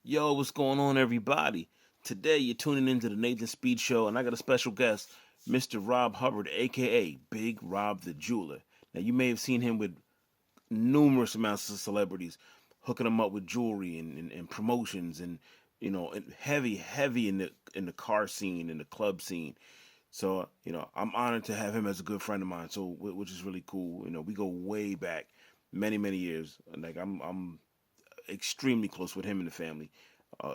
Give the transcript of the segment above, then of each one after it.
Yo, what's going on, everybody? Today, you're tuning into the N8than Speed Show, and I got a special guest, Mr. Rob Hubbard, a.k.a. Big Rob the Jeweler. Now, you may have seen him with numerous amounts of celebrities, hooking them up with jewelry and promotions, and and heavy in the car scene, in the club scene. So, I'm honored to have him as a good friend of mine. So, which is really cool. We go way back, many years. Like I'm extremely close with him and the family.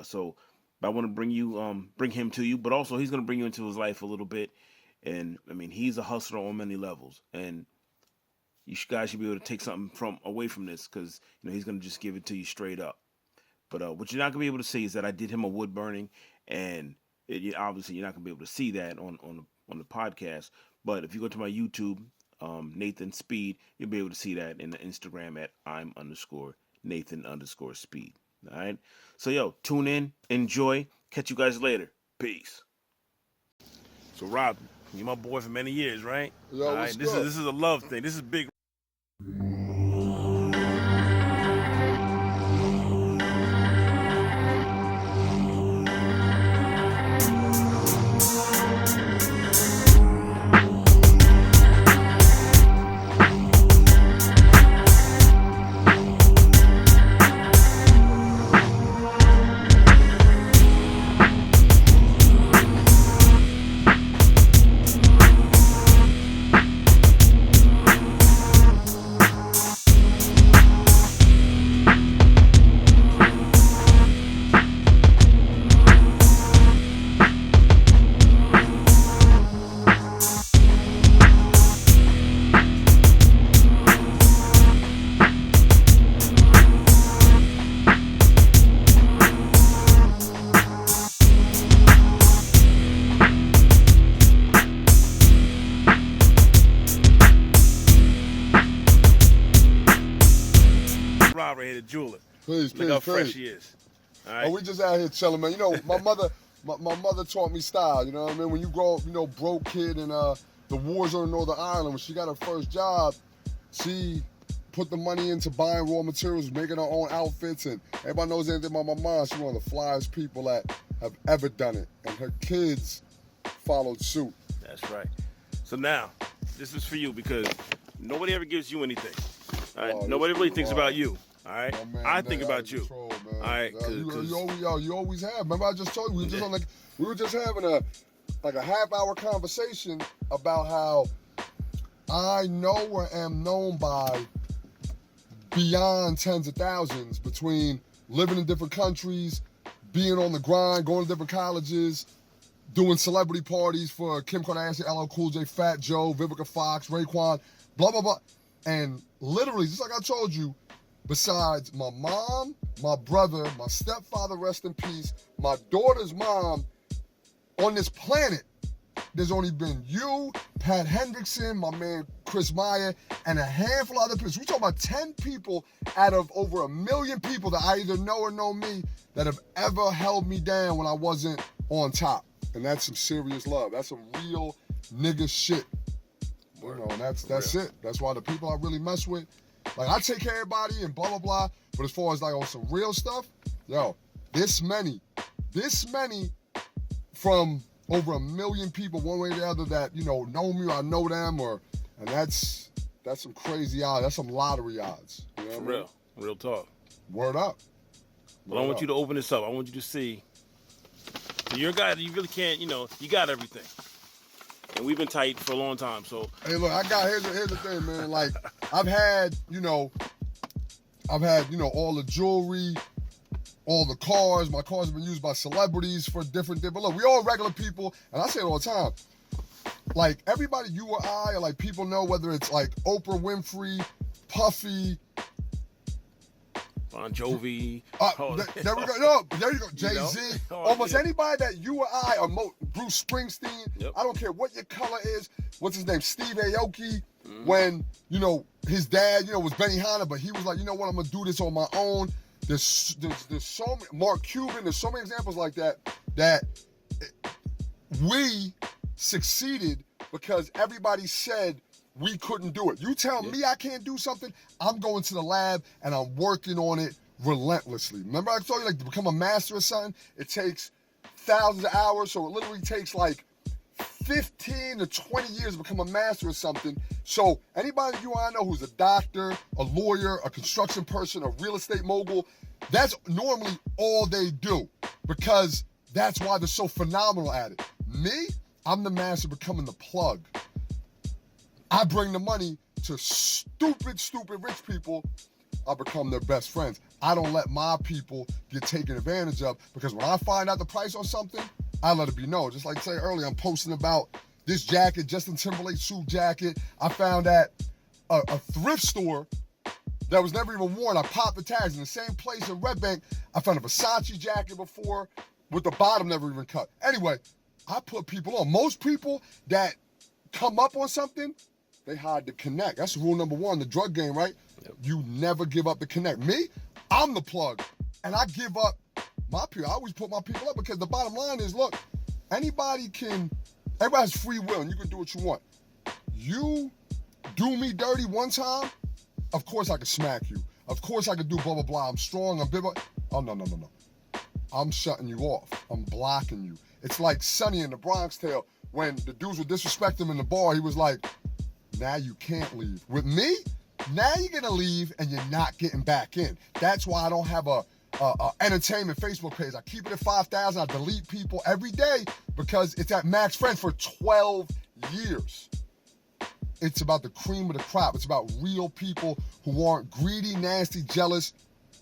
So I want to bring him to you, but also he's going to bring you into his life a little bit. And I mean, he's a hustler on many levels, and guys should be able to take something away from this, because he's going to just give it to you straight up. But what you're not going to be able to see is that I did him a wood burning, and obviously you're not going to be able to see that on the podcast. But if you go to my YouTube, N8than Speed, you'll be able to see that in the Instagram at I'm_N8than_Speed. All right. So yo, tune in, enjoy. Catch you guys later. Peace. So Rob, you're my boy for many years, right? Yo, all right. This is a love thing. This is big. Rob right here, the jeweler. Look how fresh he is. All right. Oh, we just out here chilling, man. My mother taught me style. You know what I mean? When you grow up, broke kid in the war zone in Northern Ireland, when she got her first job, she put the money into buying raw materials, making her own outfits, and everybody knows anything about my mom. She's one of the flyest people that have ever done it, and her kids followed suit. That's right. So now, this is for you, because nobody ever gives you anything. All right? Nobody really thinks about you. All right, I think about you. Control, all right, you always have. Remember, I just told you we were just having a half-hour conversation about how I know or am known by beyond tens of thousands, between living in different countries, being on the grind, going to different colleges, doing celebrity parties for Kim Kardashian, LL Cool J, Fat Joe, Vivica Fox, Raekwon, blah blah blah, and literally, just like I told you. Besides my mom, my brother, my stepfather, rest in peace, my daughter's mom, on this planet, there's only been you, Pat Hendrickson, my man Chris Meyer, and a handful of other people. We talking about 10 people out of over 1 million people that I either know or know me that have ever held me down when I wasn't on top. And that's some serious love. That's some real nigga shit. And that's it. That's why the people I really mess with, like, I take care of everybody and blah, blah, blah. But as far as, like, on some real stuff, yo, this many from over 1 million people, one way or the other, that, know me or I know them, and that's some crazy odds. That's some lottery odds. You know what I mean? Real talk. Word up. Well, I want you to open this up. I want you to see. So you're a guy that you really can't, you got everything. And we've been tight for a long time, so. Hey, look, here's the thing, man. Like, I've had all the jewelry, all the cars. My cars have been used by celebrities for different. But look, we all regular people, and I say it all the time. Like, everybody, you or I, or like people know, whether it's like Oprah Winfrey, Puffy, Bon Jovi. There we go. No, there you go. Jay-Z. Almost anybody that you or I, or Bruce Springsteen. Yep. I don't care what your color is. What's his name? Steve Aoki. Mm-hmm. When, his dad, was Benny Hanna, but he was like, you know what, I'm going to do this on my own. There's so many, Mark Cuban, there's so many examples like that we succeeded because everybody said we couldn't do it. You tell me I can't do something, I'm going to the lab and I'm working on it relentlessly. Remember I told you, like, to become a master of something, it takes thousands of hours, so it literally takes like 15 to 20 years to become a master of something. So anybody you I know who's a doctor, a lawyer, a construction person, a real estate mogul, that's normally all they do, because that's why they're so phenomenal at it. Me, I'm the master of becoming the plug. I bring the money to stupid rich people. I become their best friends. I don't let my people get taken advantage of, because when I find out the price on something, I let it be known. Just like I said earlier, I'm posting about this jacket, Justin Timberlake suit jacket. I found at a thrift store that was never even worn. I popped the tags in the same place in Red Bank. I found a Versace jacket before with the bottom never even cut. Anyway, I put people on. Most people that come up on something, they hide the connect. That's rule number one, the drug game, right? Yep. You never give up the connect. Me, I'm the plug. And I give up my people. I always put my people up, because the bottom line is, look, everybody has free will, and you can do what you want. You do me dirty one time, of course I can smack you. Of course I can do blah, blah, blah. I'm strong, I'm big. Oh, no. I'm shutting you off. I'm blocking you. It's like Sonny in the Bronx Tale, when the dudes would disrespect him in the bar, he was like, now you can't leave. With me, now you're gonna leave and you're not getting back in. That's why I don't have a entertainment Facebook page. I keep it at 5,000. I delete people every day, because it's at max friends for 12 years. It's about the cream of the crop. It's about real people who aren't greedy, nasty, jealous,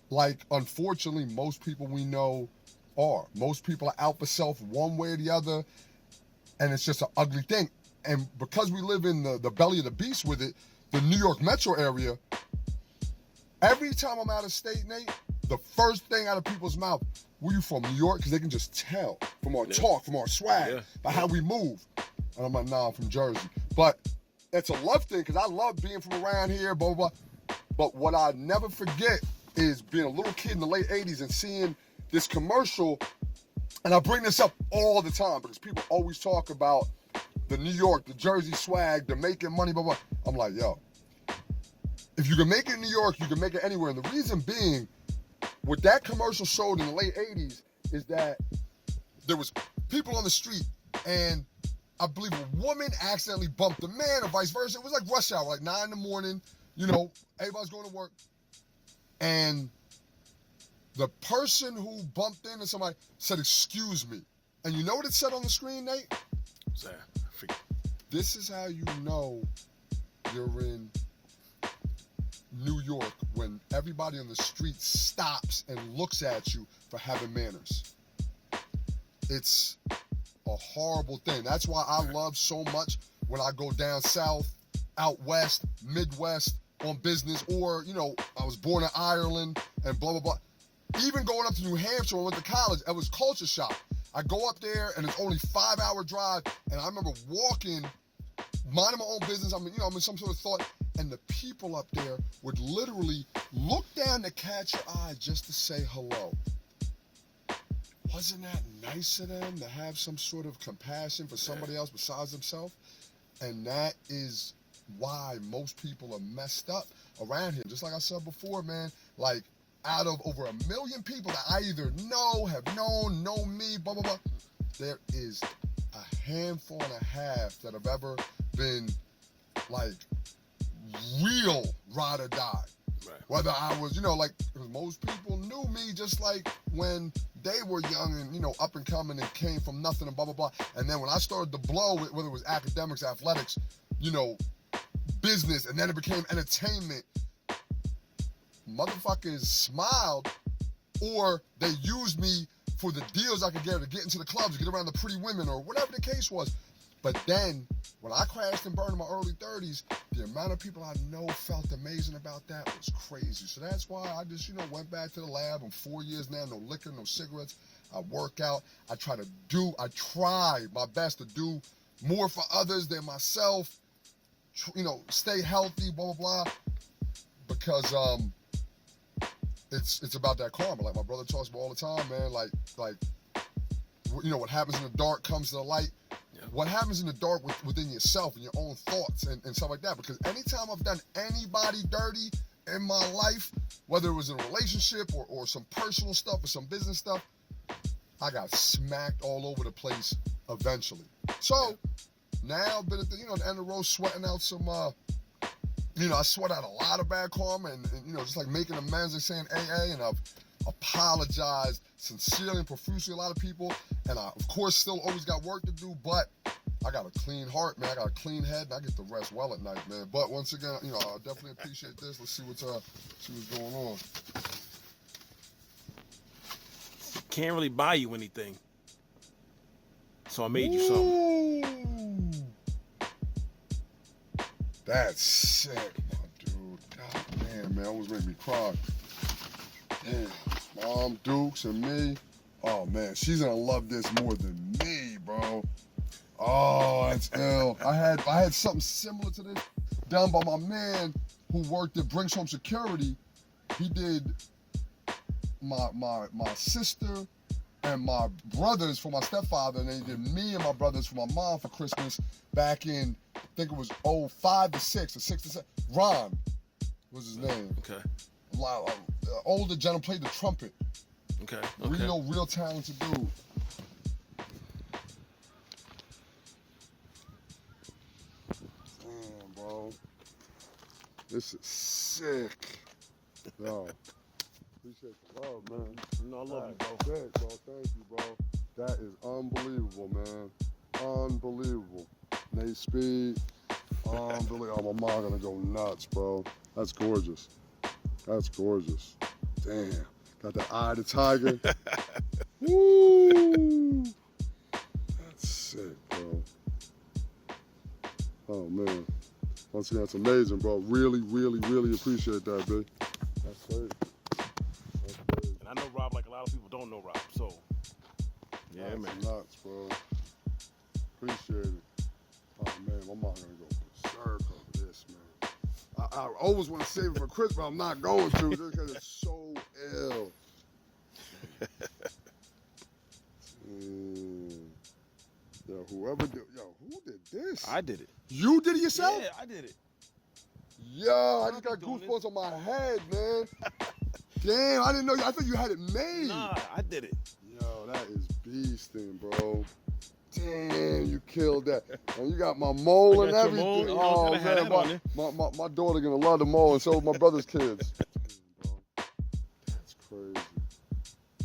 like, unfortunately, most people we know are. Most people are out for self one way or the other, and it's just an ugly thing. And because we live in the belly of the beast with it, the New York metro area, every time I'm out of state, Nate, the first thing out of people's mouth, where you from, New York? Because they can just tell from our talk, from our swag, by how we move. And I'm like, nah, I'm from Jersey. But it's a love thing, because I love being from around here, blah, blah, blah. But what I never forget is being a little kid in the late 80s and seeing this commercial. And I bring this up all the time, because people always talk about the New York, the Jersey swag, the making money, blah, blah. I'm like, yo, if you can make it in New York, you can make it anywhere. And the reason being, what that commercial showed in the late 80s is that there was people on the street, and I believe a woman accidentally bumped a man, or vice versa. It was like rush hour, like 9 in the morning, everybody's going to work. And the person who bumped into somebody said, excuse me. And you know what it said on the screen, Nate? What's that? This is how you know you're in New York, when everybody on the street stops and looks at you for having manners. It's a horrible thing. That's why I love so much when I go down south, out west, Midwest on business, or, I was born in Ireland and blah, blah, blah. Even going up to New Hampshire when I went to college, it was culture shock. I go up there and it's only 5-hour drive, and I remember walking, minding my own business. I'm in some sort of thought, and the people up there would literally look down to catch your eye just to say hello. Wasn't that nice of them to have some sort of compassion for somebody else besides themselves? And that is why most people are messed up around here. Just like I said before, man, like, out of over 1 million people that I either know, have known, know me, blah, blah, blah, there is a handful and a half that have ever been, like, real ride or die. Right. Whether I was, because most people knew me just like when they were young and, up and coming and came from nothing and blah, blah, blah. And then when I started to blow, whether it was academics, athletics, business, and then it became entertainment, motherfuckers smiled, or they used me for the deals I could get to get into the clubs, to get around the pretty women, or whatever the case was. But then, when I crashed and burned in my early 30s, the amount of people I know felt amazing about that was crazy. So that's why I just, went back to the lab. I'm 4 years now, no liquor, no cigarettes. I work out. I try my best to do more for others than myself. Stay healthy, blah, blah, blah. Because, it's about that karma. Like my brother talks about all the time, man. Like, what happens in the dark comes to the light. Yeah. What happens in the dark within yourself and your own thoughts and stuff like that. Because anytime I've done anybody dirty, in my life, whether it was in a relationship or some personal stuff or some business stuff, I got smacked all over the place eventually. So now I've been at the, the end of the road sweating out some, I sweat out a lot of bad karma and just like making amends and saying AA, and I've apologized sincerely and profusely to a lot of people. And I, of course, still always got work to do, but I got a clean heart, man. I got a clean head, and I get to rest well at night, man. But once again, I definitely appreciate this. Let's see what's going on. Can't really buy you anything, so I made you something. That's sick, my dude. God damn, man, almost made me cry. Damn, Mom, Dukes, and me. Oh man, she's gonna love this more than me, bro. Oh, that's ill. I had something similar to this done by my man who worked at Brinks Home Security. He did my sister and my brothers for my stepfather, and they did me and my brothers for my mom for Christmas back in, I think it was 05 to 6 or 6 to 7. Ron was his name. Okay. Older gentleman, played the trumpet. Okay. Real talented dude. Damn, bro. This is sick. Yo. Appreciate the love, man. I love you, bro. Sick, bro. Thank you, bro. That is unbelievable, man. Unbelievable. Nate Speed. Unbelievable. Oh, my mom gonna go nuts, bro. That's gorgeous. That's gorgeous. Damn. Got that eye of the tiger. Woo! That's sick, bro. Oh, man. Once again, that's amazing, bro. Really, really, really appreciate that, big. That's crazy. And I know Rob like a lot of people don't know Rob, so yeah, that's man. Nuts, bro. Appreciate it. Oh man, my mom gonna go berserk over this, man. I always want to save it for Chris, but I'm not going to just because it's so ill. Yo, who did this? I did it. You did it yourself? Yeah, I did it. Yo, I just got goosebumps on my head, man. Damn, I didn't know. I thought you had it made. Nah, I did it. Yo, that is beasting, bro. Damn, you killed that. And you got my mole and everything. Mole, man, my daughter gonna love the mole, and so my brother's kids. Damn, bro. That's crazy.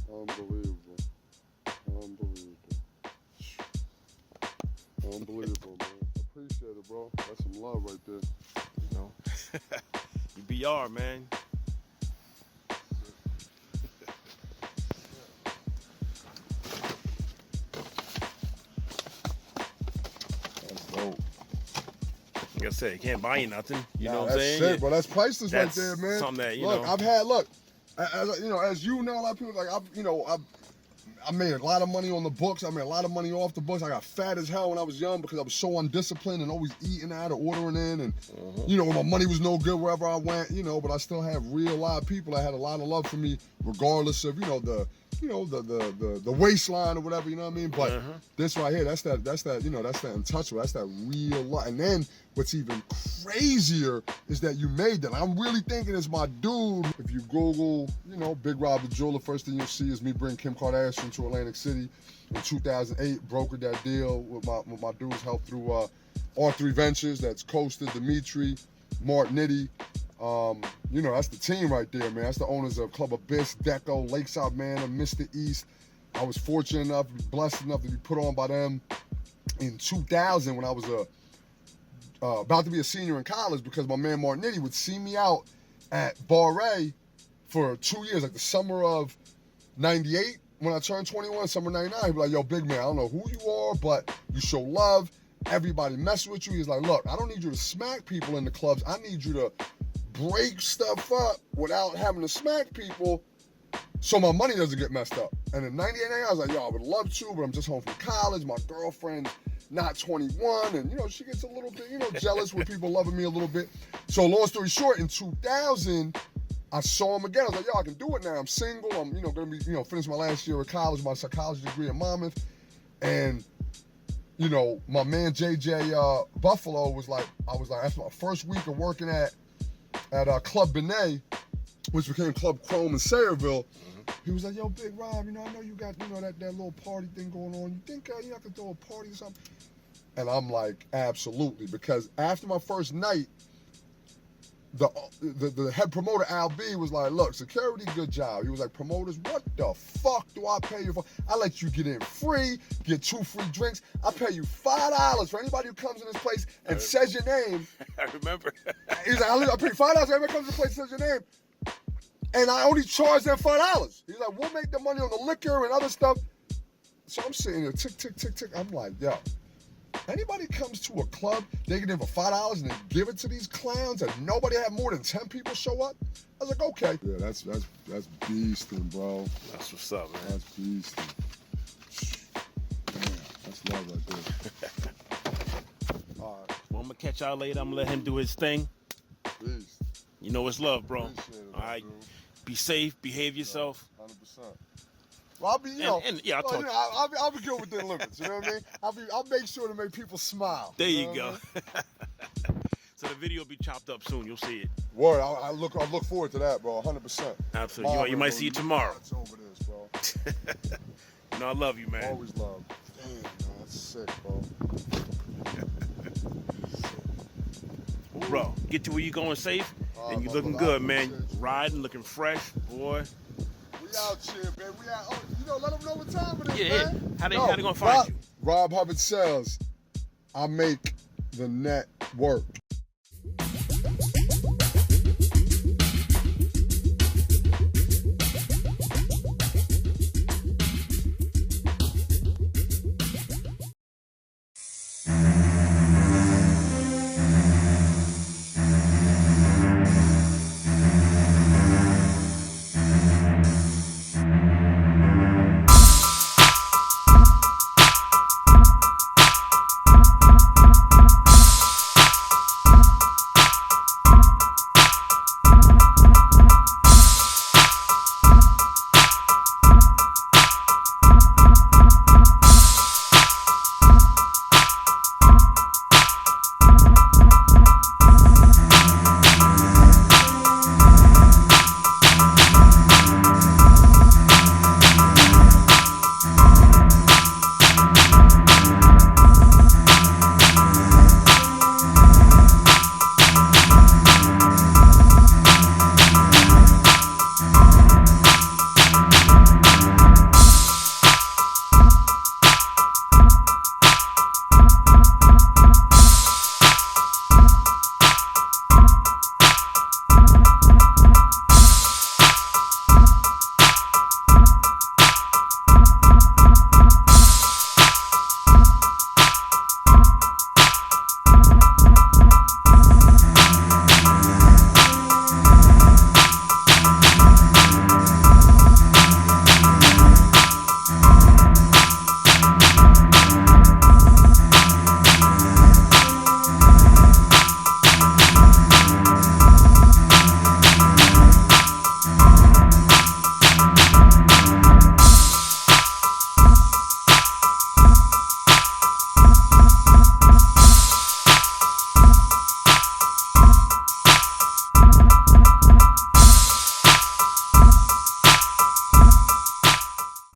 Unbelievable. Unbelievable, man. Appreciate it, bro. That's some love right there. You BR, man. Like I said, you can't buy you nothing. You know what I'm saying? That's sick, bro. That's priceless right there, man. Something that, as you know, a lot of people like I made a lot of money on the books. I made a lot of money off the books. I got fat as hell when I was young because I was so undisciplined and always eating out or ordering in, and my money was no good wherever I went. But I still have real live people that had a lot of love for me, regardless of the waistline or whatever. You know what I mean? But this right here, that's that untouchable. That's that real love. And then what's even crazier is that you made that. I'm really thinking it's my dude. If you Google, Big Rob the Jeweler, first thing you'll see is me bring Kim Kardashian to Atlantic City in 2008. Brokered that deal with my dudes, helped through R3 Ventures. That's Costa, Dimitri, Mark Nitty. That's the team right there, man. That's the owners of Club Abyss, Deco, Lakeside Manor, Mr. East. I was fortunate enough, blessed enough to be put on by them in 2000 when I was about to be a senior in college, because my man Mark Nitty would see me out at Bar A for 2 years, like the summer of 98 when I turned 21, summer 99. He'd be like, yo, big man, I don't know who you are, but you show love. Everybody mess with you. He's like, look, I don't need you to smack people in the clubs. I need you to break stuff up without having to smack people so my money doesn't get messed up. And in 98, I was like, yo, I would love to, but I'm just home from college. My girlfriend's not 21, and she gets a little bit, jealous with people loving me a little bit. So long story short, in 2000, I saw him again. I was like, yo, I can do it now. I'm single. I'm, gonna be, finish my last year of college, my psychology degree at Monmouth. And, my man JJ Buffalo was like, that's my first week of working at at Club Benet, which became Club Chrome in Sayreville. He was like, yo, Big Rob, you know, I know you got, you know, that little party thing going on. You think you have to throw a party or something? And I'm like, absolutely. Because after my first night, the head promoter, Al B, was like, look, security, good job. He was like, promoters, what the fuck do I pay you for? I let you get in free, get 2 free drinks. I pay you $5 for anybody who comes in this place and says your name. I remember. He's like, I pay you $5 for everybody who comes in this place and says your name. And I only charge them $5. He's like, we'll make the money on the liquor and other stuff. So I'm sitting there, tick, tick, tick, tick. I'm like, yo, anybody comes to a club, they get in for $5 and then give it to these clowns and nobody had more than 10 people show up? I was like, okay. Yeah, that's beastin', bro. That's what's up, man. That's beastin'. Man, that's love right there. All right. Well, I'm going to catch y'all later. I'm going to let him do his thing. Peace. You know it's love, bro. Appreciate it, all right. dude. Be safe. Behave yourself. 100%. Well, I'll be, you know, yeah, I'll be good within limits. You know what I mean? I'll make sure to make people smile. There you know go. I mean? So the video will be chopped up soon. You'll see it. Word, I look forward to that, bro. 100%. Absolutely. You might see it tomorrow. It's over this, bro. You know, I love you, man. Always love. Damn, man, that's sick, bro. Bro, get to where you going safe, and you looking good, man. Riding, looking fresh, boy. We out here, man. We out. Oh, you know, let them know what time it is, Yeah, man. how they gonna find you? Rob Hubbard says, I make the net work.